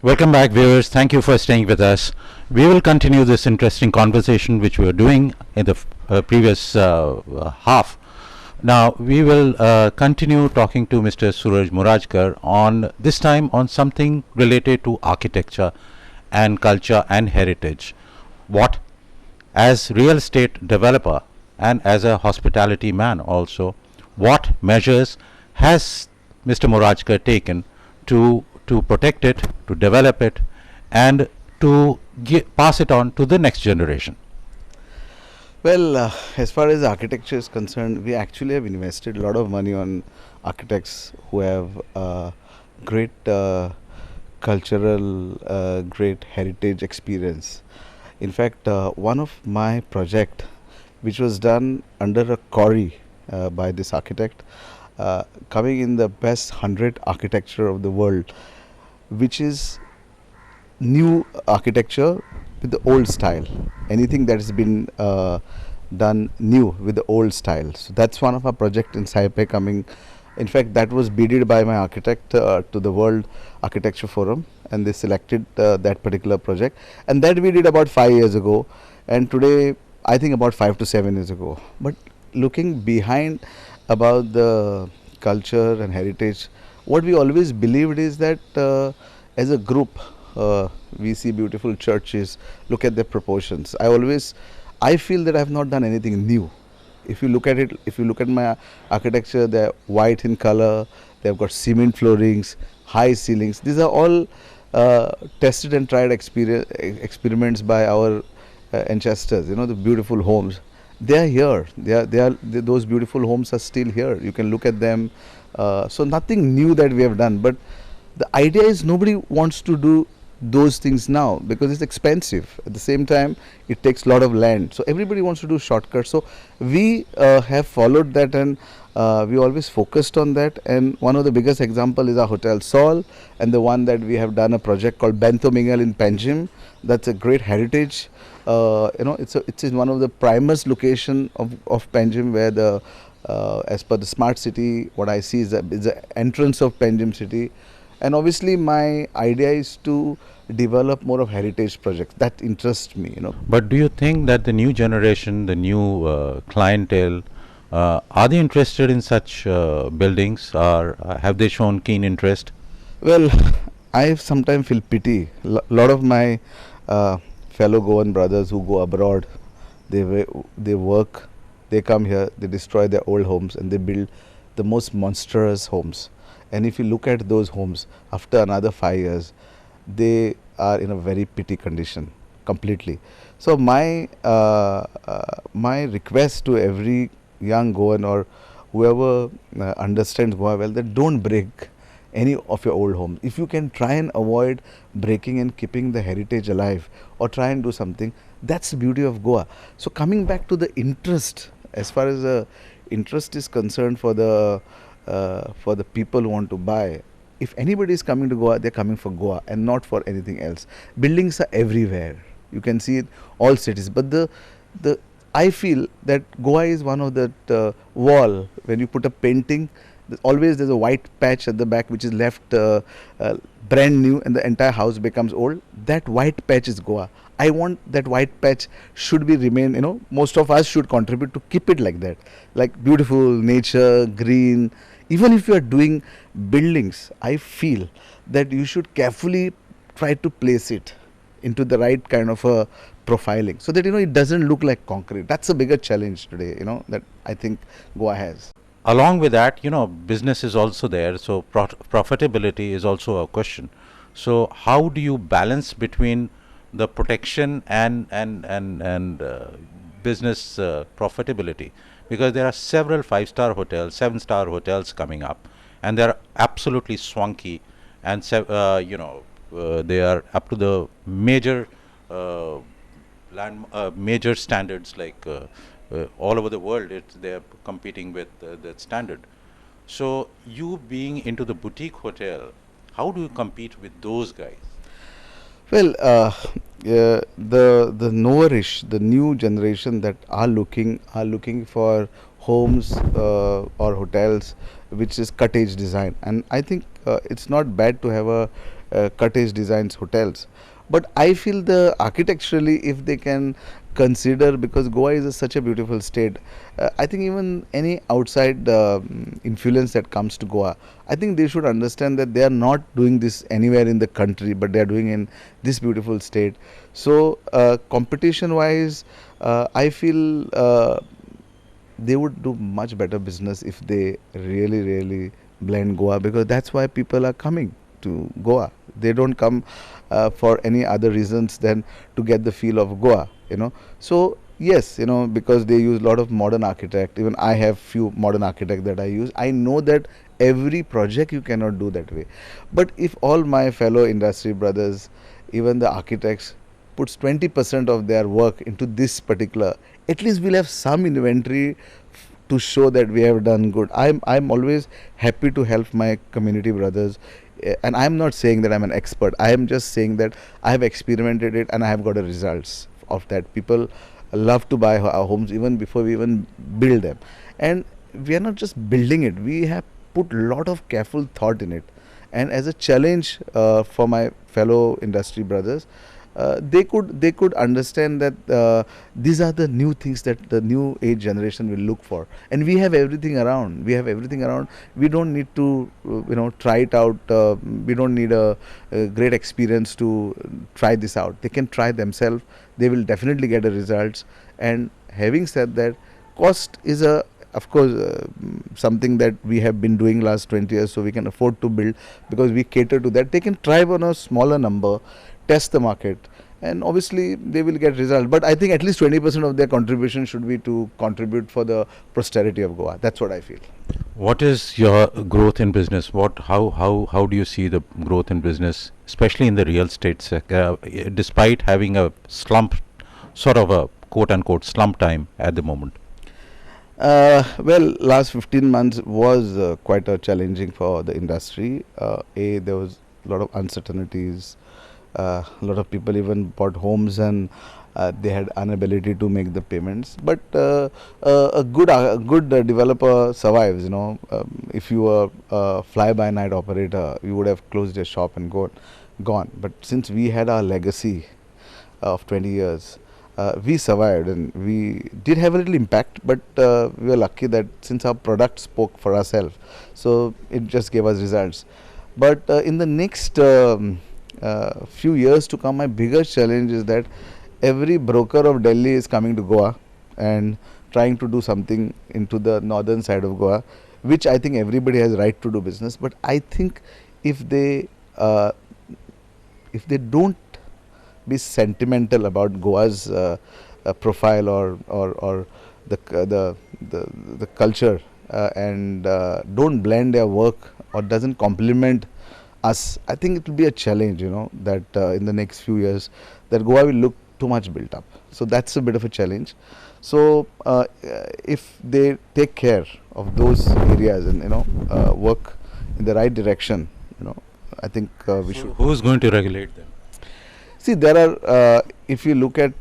Welcome back, viewers. Thank you for staying with us. We will continue this interesting conversation which we were doing in the previous half. Now, we will continue talking to Mr. Suraj Morajkar on this time on something related to architecture and culture and heritage. What, as real estate developer and as a hospitality man also, what measures has Mr. Morajkar taken to protect it, to develop it, and to pass it on to the next generation? As far as architecture is concerned, we actually have invested a lot of money on architects who have great cultural, great heritage experience. In fact, one of my project, which was done under a quarry by this architect, coming in the best 100 architecture of the world, which is new architecture with the old style. Anything that has been done new with the old style. So that's one of our project in Saipe coming. In fact, that was bidded by my architect to the World Architecture Forum, and they selected that particular project. And that we did about 5 years ago, and today I think about 5 to 7 years ago. But looking behind about the culture and heritage, what we always believed is that as a group, we see beautiful churches, look at their proportions. I feel that I have not done anything new. If you look at it, if you look at my architecture, they're white in color, they've got cement floorings, high ceilings. These are all tested and tried experiments by our ancestors, the beautiful homes. They are here. Those beautiful homes are still here. You can look at them. So nothing new that we have done, but the idea is nobody wants to do those things now because it's expensive. At the same time, it takes a lot of land. So everybody wants to do shortcuts. So we have followed that, and we always focused on that. And one of the biggest example is our Hotel Sol, and the one that we have done a project called Bento Mingal in Panjim. That's a great heritage. It's in one of the primest location of Panjim, where the as per the smart city, what I see is the entrance of Panjim city. And obviously my idea is to develop more of heritage projects that interest me. But do you think that the new generation, the new clientele, are they interested in such buildings, or have they shown keen interest? Well, I sometimes feel pity. Lot of my fellow Goan brothers who go abroad, they work, they come here, they destroy their old homes, and they build the most monstrous homes. And if you look at those homes, after another 5 years, they are in a very pity condition completely. So my request to every young Goan or whoever understands Goa well, that don't break any of your old homes. If you can try and avoid breaking and keeping the heritage alive, or try and do something, that's the beauty of Goa. So coming back to the interest, as far as the interest is concerned for the people who want to buy, if anybody is coming to Goa, they're coming for Goa and not for anything else. Buildings are everywhere. You can see it all cities. But the I feel that Goa is one of that wall. When you put a painting, there's a white patch at the back which is left brand new, and the entire house becomes old. That white patch is Goa. I want that white patch should be remain. Most of us should contribute to keep it like that, like beautiful nature, green. Even if you are doing buildings, I feel that you should carefully try to place it into the right kind of a profiling, so that it doesn't look like concrete. That's a bigger challenge today, that I think Goa has. Along with that, business is also there, so profitability is also a question. So how do you balance between the protection and business profitability? Because there are several 5-star hotels, 7-star hotels coming up, and they're absolutely swanky, and they are up to the major major standards, like all over the world. They're competing with that standard. So you being into the boutique hotel, how do you compete with those guys? Well, the noverish, the new generation that are looking for homes or hotels which is cottage design, and I think it's not bad to have a cottage designs hotels. But I feel the architecturally, if they can consider, because Goa is such a beautiful state, I think even any outside influence that comes to Goa, I think they should understand that they are not doing this anywhere in the country, but they are doing in this beautiful state. So competition wise, I feel they would do much better business if they really blend Goa, because that's why people are coming to Goa. They don't come for any other reasons than to get the feel of Goa, So yes, because they use a lot of modern architect. Even I have few modern architect that I use. I know that every project you cannot do that way. But if all my fellow industry brothers, even the architects, puts 20% of their work into this particular, at least we'll have some inventory to show that we have done good. I'm always happy to help my community brothers, and I'm not saying that I'm an expert. I am just saying that I have experimented it and I have got the results of that. People love to buy our homes even before we even build them, and we are not just building it. We have put a lot of careful thought in it, and as a challenge for my fellow industry brothers, they could understand that these are the new things that the new age generation will look for, and we have everything around. We don't need to try it out. We don't need a great experience to try this out. They can try themselves. They will definitely get the results. And having said that, cost is a, of course, something that we have been doing last 20 years, so we can afford to build because we cater to that. They can try on a smaller number, test the market, and obviously they will get results. But I think at least 20% of their contribution should be to contribute for the prosperity of Goa. That's what I feel. What is your growth in business? How do you see the growth in business, especially in the real estate sector, despite having a slump, sort of a quote unquote slump time at the moment? Well, last 15 months was quite challenging for the industry. There was a lot of uncertainties. A lot of people even bought homes and they had inability to make the payments. But a good developer survives. If you were a fly-by-night operator, you would have closed your shop and gone. But since we had our legacy of 20 years, we survived, and we did have a little impact, but we were lucky that since our product spoke for ourselves, so it just gave us results. But in the next few years to come, my biggest challenge is that every broker of Delhi is coming to Goa and trying to do something into the northern side of Goa, which I think everybody has right to do business. But I think if they don't be sentimental about Goa's profile or the culture, and don't blend their work or doesn't complement us, I think it will be a challenge, that in the next few years that Goa will look too much built up. So that's a bit of a challenge. So if they take care of those areas and work in the right direction, I think we should. Who's going to regulate them? See, there are. If you look at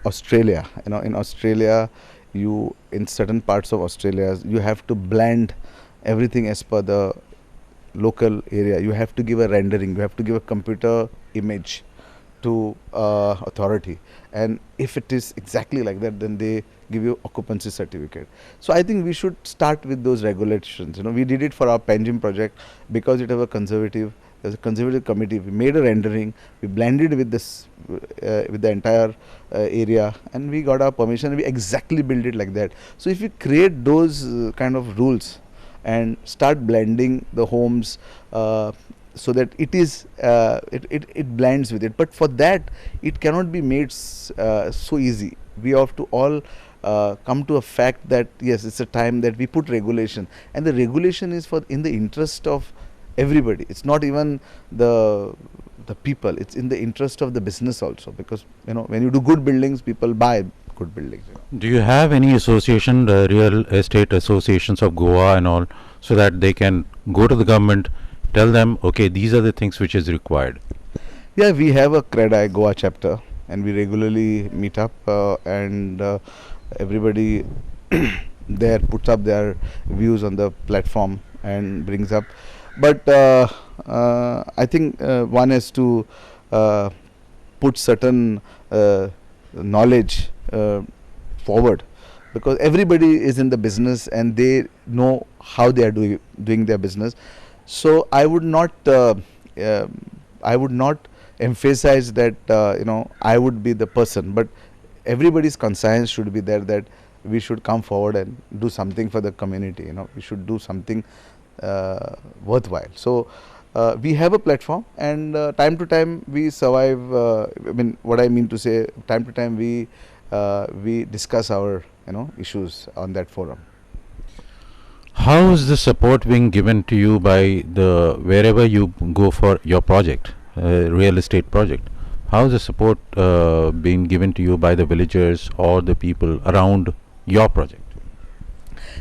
Australia, in Australia, in certain parts of Australia, you have to blend everything as per the local area. You have to give a rendering. You have to give a computer image to authority, and if it is exactly like that, then they give you occupancy certificate. So I think we should start with those regulations. We did it for our Panjim project because it was a conservative. There's a conservative committee. We made a rendering. We blended with this with the entire area, and we got our permission. We exactly built it like that. So if we create those kind of rules and start blending the homes so that it is it blends with it, but for that it cannot be made so easy. We have to all come to a fact that yes, it's a time that we put regulation, and the regulation is in the interest of everybody. It's not even the people. It's in the interest of the business also, because when you do good buildings, people buy good buildings. Do you have any association, real estate associations of Goa and all, so that they can go to the government, tell them, okay, these are the things which is required? Yeah, we have a CREDI Goa chapter, and we regularly meet up, and everybody there puts up their views on the platform and brings up. But I think one has to uh, put certain knowledge forward, because everybody is in the business and they know how they are doing their business. So uh, I would not emphasize that I would be the person, but everybody's conscience should be there that we should come forward and do something for the community. We should do something worthwhile. So we have a platform, and time to time we survive. I mean, what I mean to say, time to time we discuss our issues on that forum. How is the support being given to you by the wherever you go for your project, real estate project? How is the support being given to you by the villagers or the people around your project?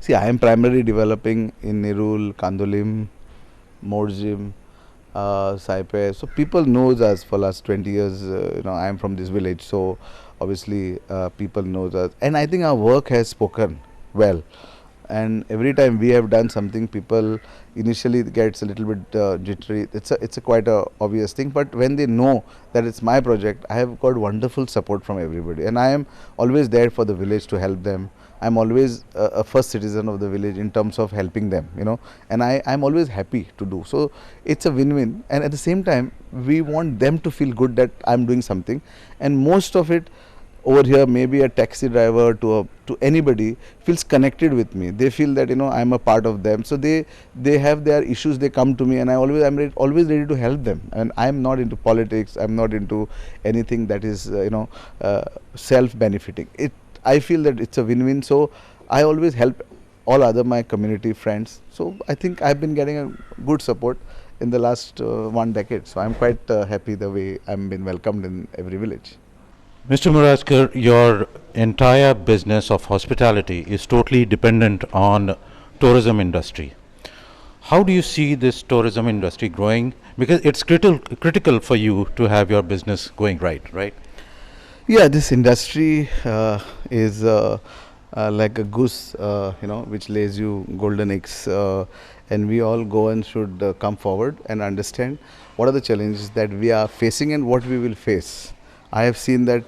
See, I am primarily developing in Nerul, Kandolim, Morjim, Saipe. So people knows us for last 20 years. I am from this village, so obviously people knows us, and I think our work has spoken well. And every time we have done something, people initially gets a little bit jittery. It's a quite a obvious thing, but when they know that it's my project, I have got wonderful support from everybody, and I am always there for the village to help them. I'm always a first citizen of the village in terms of helping them, and I'm always happy to do. So it's a win-win, and at the same time, we want them to feel good that I'm doing something, and most of it over here, maybe a taxi driver to anybody feels connected with me. They feel that I'm a part of them. So they have their issues. They come to me, and always ready to help them. And I'm not into politics. I'm not into anything that is self benefiting. I feel that it's a win-win. So I always help all other my community friends. So I think I've been getting a good support in the last 1 decade. So I'm quite happy the way I'm been welcomed in every village. Mr. Morajkar, your entire business of hospitality is totally dependent on tourism industry. How do you see this tourism industry growing? Because it's critical for you to have your business going right? Yeah, this industry is like a goose, which lays you golden eggs, and we all go and should come forward and understand what are the challenges that we are facing and what we will face. I have seen that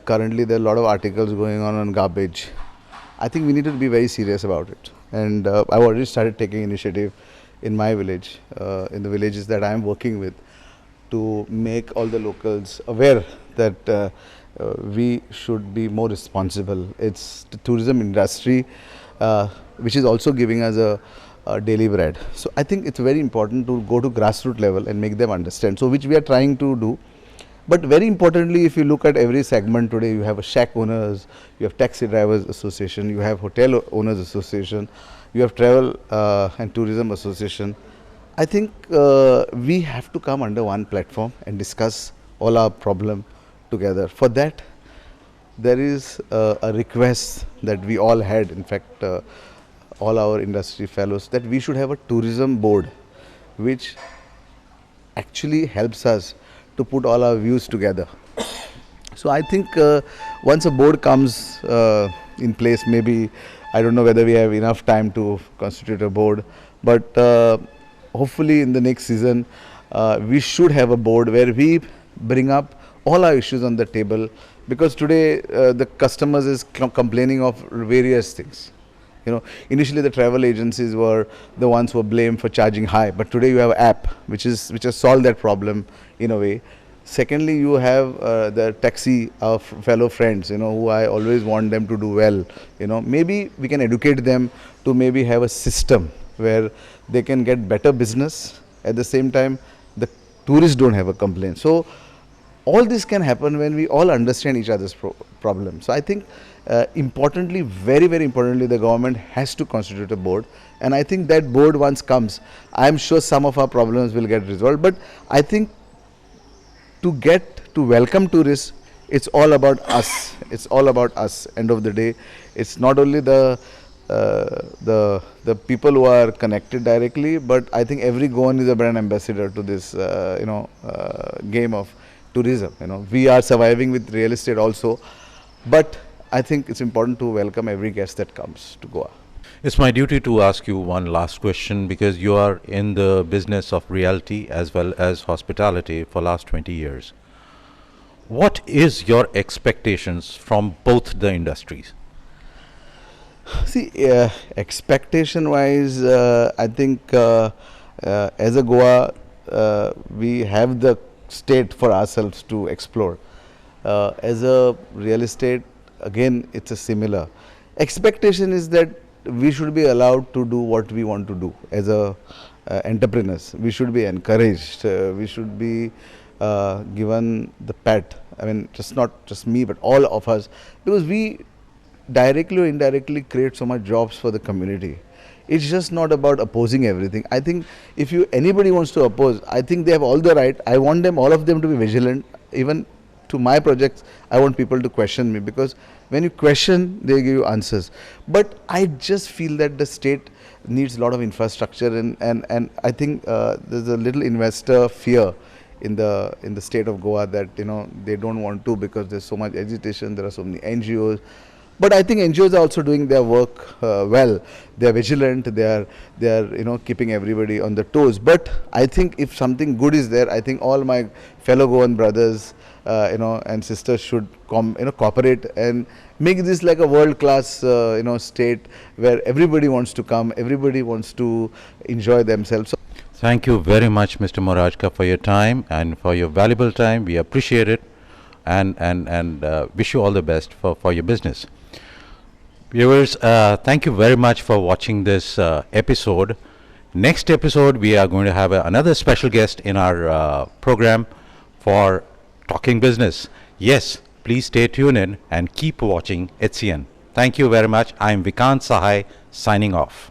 currently there are a lot of articles going on garbage. I think we need to be very serious about it, and I've already started taking initiative in my village, in the villages that I am working with, to make all the locals aware that we should be more responsible. It's the tourism industry which is also giving us a daily bread. So I think it's very important to go to grassroots level and make them understand. So which we are trying to do. But very importantly, if you look at every segment today, you have a shack owners, you have taxi drivers association, you have hotel owners association, you have travel and tourism association. I think we have to come under one platform and discuss all our problem together. For that, there is a request that we all had, in fact, all our industry fellows, that we should have a tourism board which actually helps us to put all our views together. So I think once a board comes in place, maybe I don't know whether we have enough time to constitute a board, but hopefully in the next season we should have a board where we bring up all our issues on the table, because today the customers is complaining of various things. Initially the travel agencies were the ones who were blamed for charging high, but today you have an app which has solved that problem in a way. Secondly, you have the taxi fellow friends, who I always want them to do well. Maybe we can educate them to maybe have a system where they can get better business. At the same time, the tourists don't have a complaint. So all this can happen when we all understand each other's problem. So I think importantly, very, very importantly, the government has to constitute a board. And I think that board once comes, I'm sure some of our problems will get resolved. But I think to welcome tourists, it's all about us. It's all about us. End of the day, it's not only the people who are connected directly, but I think every Goan is a brand ambassador to this game of tourism. We are surviving with real estate also, but I think it's important to welcome every guest that comes to Goa. It's my duty to ask you one last question because you are in the business of realty as well as hospitality for last 20 years. What is your expectations from both the industries? See, expectation wise, I think as a Goa, we have the state for ourselves to explore. As a real estate, again, it's a similar. Expectation is that we should be allowed to do what we want to do as a entrepreneurs. We should be encouraged. We should be given the pat. I mean, just not just me, but all of us, because we directly or indirectly create so much jobs for the community. It's just not about opposing everything. I think if you anybody wants to oppose, I think they have all the right. I want them, all of them, to be vigilant. Even to my projects, I want people to question me, because when you question, they give you answers. But I just feel that the state needs a lot of infrastructure, and I think there's a little investor fear in the state of Goa, that they don't want to, because there's so much agitation. There are so many NGOs. But I think NGOs are also doing their work well. They are vigilant. They are keeping everybody on the toes. But I think if something good is there, I think all my fellow Goan brothers, and sisters should cooperate and make this like a world-class, state where everybody wants to come, everybody wants to enjoy themselves. Thank you very much, Mr. Morajkar, for your time and for your valuable time. We appreciate it, and wish you all the best for your business. Viewers, thank you very much for watching this episode. Next episode, we are going to have another special guest in our program for talking business. Yes, please stay tuned in and keep watching HCN. Thank you very much. I am Vikant Sahai signing off.